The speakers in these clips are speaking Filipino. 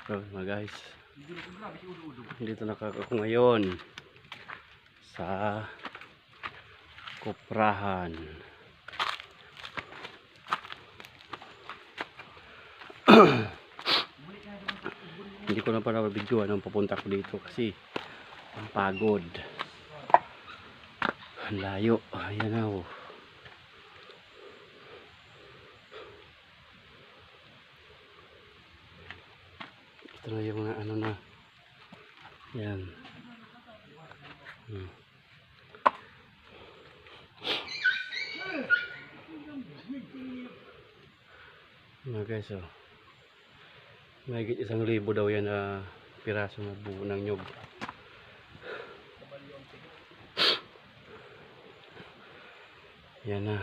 So mga guys, dito nakakako ngayon sa Kuprahan. Hindi ko na para video anong papunta ko dito kasi ang pagod, ang layo. Ayan na oh. Ito na yung ano na yan. Mga guys, oh, mahigit 1,000 daw yan na piraso na buo ng nyug. Yan na.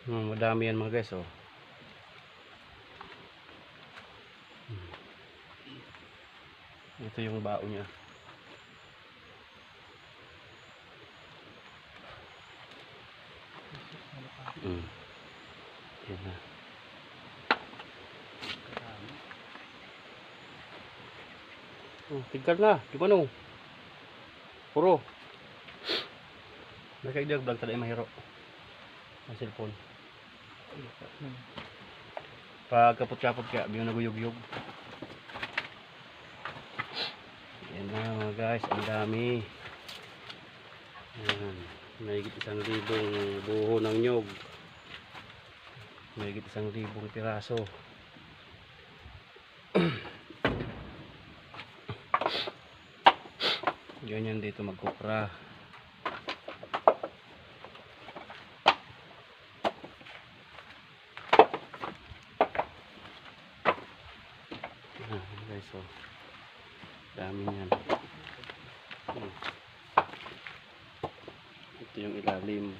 Madami yan mga guys, oh. Ito yung bao niya. Yan na. Tigkar na, di ba no? Puro. Nakaidag vlog tala mahiro. Ang cellphone. Pag kapot-kapot kaya, biyong naguyog-yog. Yan na mga guys, ang dami. Yan. Mahigit 1,000 buho ng nyog. Mahigit 1,000 piraso. Ganyan dito magkupra. Guys, so dami yan. Ito yung ilalim.